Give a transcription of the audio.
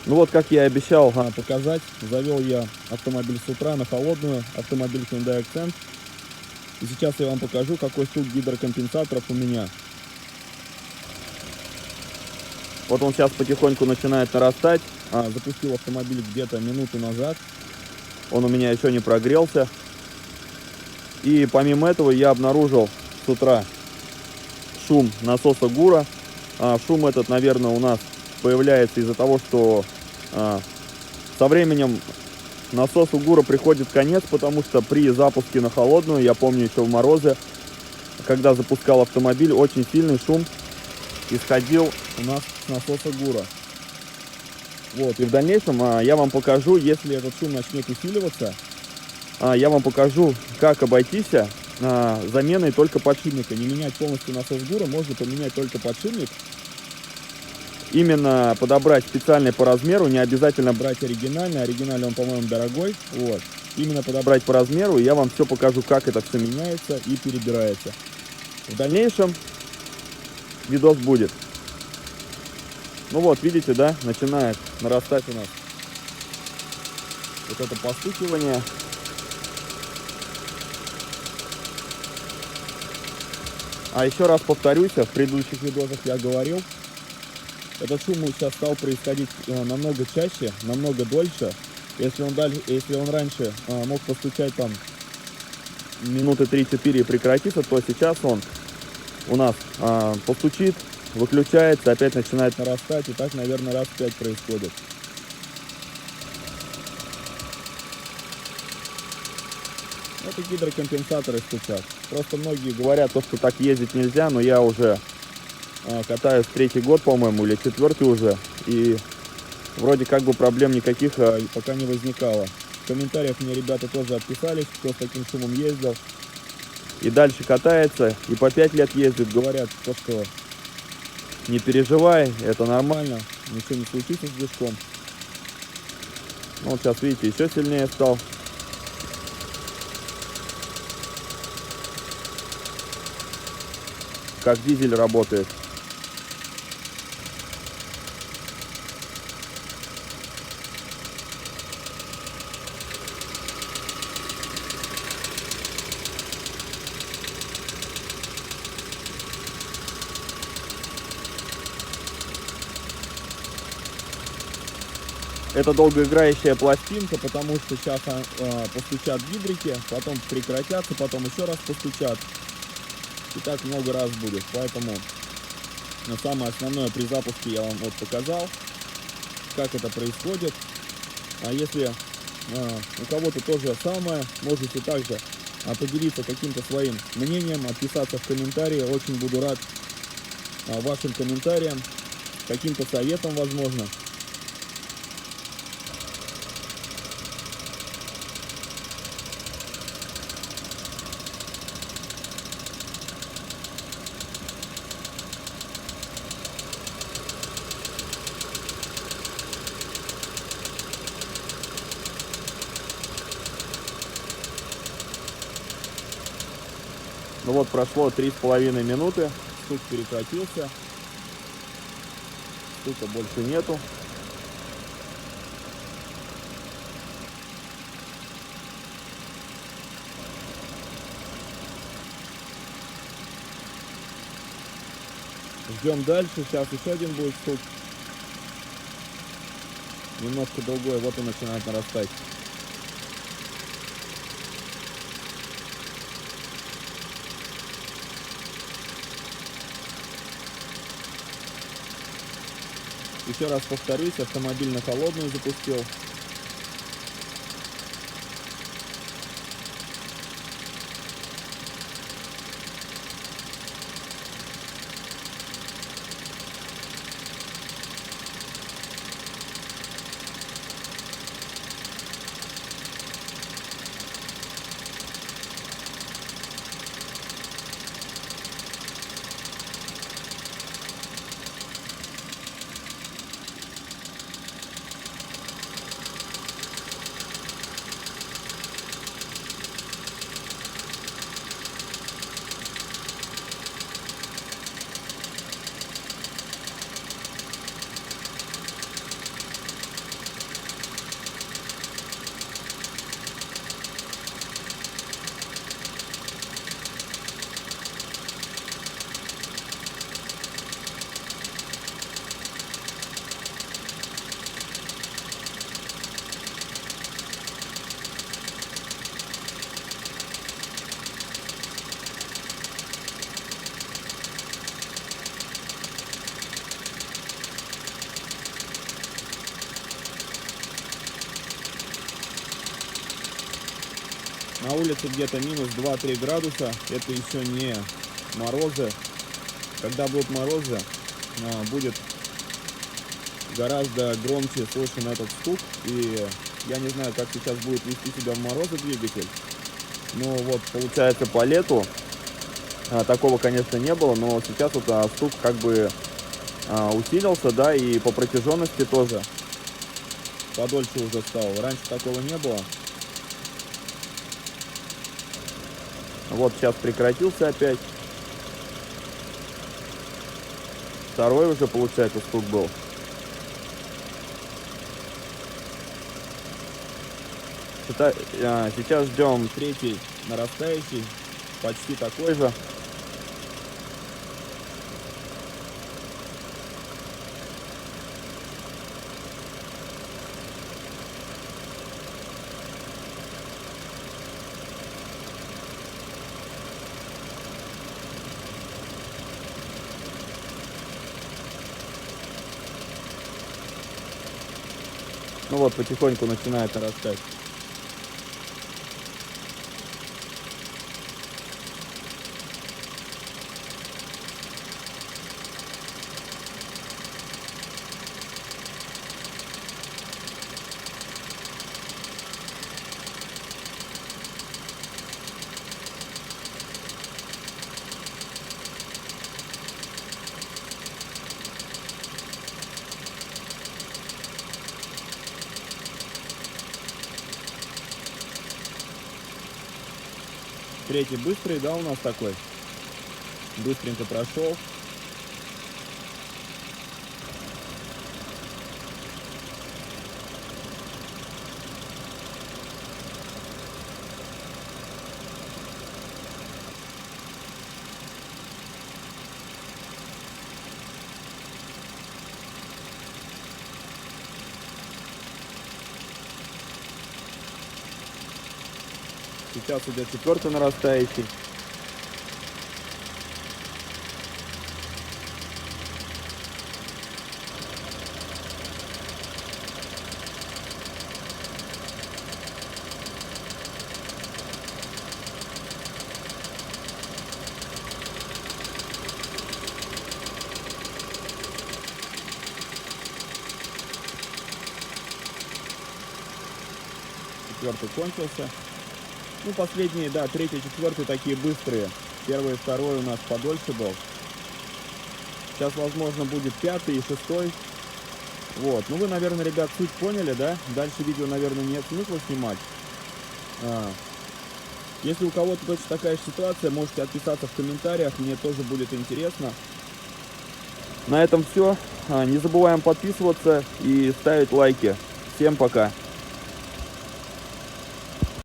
Ну вот, как я и обещал показать, завел я автомобиль с утра на холодную, автомобиль Hyundai Accent. И сейчас я вам покажу, какой стук гидрокомпенсаторов у меня. Вот он сейчас потихоньку начинает нарастать. Запустил автомобиль где-то минуту назад. Он у меня еще не прогрелся. И помимо этого я обнаружил с утра шум насоса ГУРа. Шум этот, наверное, у нас появляется из-за того, что со временем насосу ГУРа приходит конец, потому что при запуске на холодную, я помню еще в морозы, когда запускал автомобиль, очень сильный шум исходил у нас с насоса ГУРа. Вот, и в дальнейшем я вам покажу, если этот шум начнет усиливаться, я вам покажу, как обойтись заменой только подшипника. Не менять полностью насос ГУРа, можно поменять только подшипник. Именно подобрать специальный по размеру, не обязательно брать оригинальный. Оригинальный он, по-моему, дорогой. Вот. Именно подобрать по размеру, и я вам все покажу, как это все меняется и перебирается. В дальнейшем видос будет. Ну вот, видите, да, начинает нарастать у нас вот это постукивание. А еще раз повторюсь, в предыдущих видосах я говорил, этот шум сейчас стал происходить намного чаще, намного дольше. Если он раньше мог постучать там минуты 3-4 и прекратиться, то сейчас он у нас постучит, выключается, опять начинает нарастать, и так, наверное, раз в 5 происходит. Это гидрокомпенсаторы стучат. Просто многие говорят, что так ездить нельзя, но я уже катаюсь 3-й год, по-моему, или 4-й уже, и вроде как бы проблем никаких пока не возникало. В комментариях мне ребята тоже отписались, кто с таким шумом ездил и дальше катается, и по 5 лет ездит, говорят, что не переживай, это нормально, ничего не случится с движком. Ну, вот сейчас, видите, еще сильнее стал. Как дизель работает. Это долгоиграющая пластинка, потому что сейчас постучат гидрики, потом прекратятся, потом еще раз постучат. И так много раз будет. Поэтому самое основное при запуске я вам вот показал, как это происходит. А если у кого-то то же самое, можете также поделиться каким-то своим мнением, отписаться в комментарии. Очень буду рад вашим комментариям, каким-то советам, возможно. Ну вот, прошло 3,5 минуты, стук прекратился, стука больше нету. Ждем дальше, сейчас еще один будет стук, немножко другой, вот он начинает нарастать. Еще раз повторюсь, автомобиль на холодную запустил. На улице где-то минус 2-3 градуса. Это еще не морозы. Когда будут морозы, будет гораздо громче слышен этот стук. И я не знаю, как сейчас будет вести себя в морозы двигатель. Ну вот, получается, по лету такого, конечно, не было. Но сейчас вот стук как бы усилился, да, и по протяженности тоже подольше уже стал. Раньше такого не было. Вот сейчас прекратился опять. Второй уже, получается, стук был. Сейчас ждем третий нарастающий, почти такой же. Ну вот, потихоньку начинает нарастать. Третий быстрый, да, у нас такой. Быстренько прошел. Сейчас идет четвертый нарастающий. Четвертый кончился. Ну, последние, да, третий, четвертый такие быстрые. Первый и второй у нас подольше был. Сейчас, возможно, будет пятый и шестой. Вот. Ну, вы, наверное, ребят, суть поняли, да? Дальше видео, наверное, нет смысла снимать. Если у кого-то точно такая же ситуация, можете отписаться в комментариях. Мне тоже будет интересно. На этом все. Не забываем подписываться и ставить лайки. Всем пока.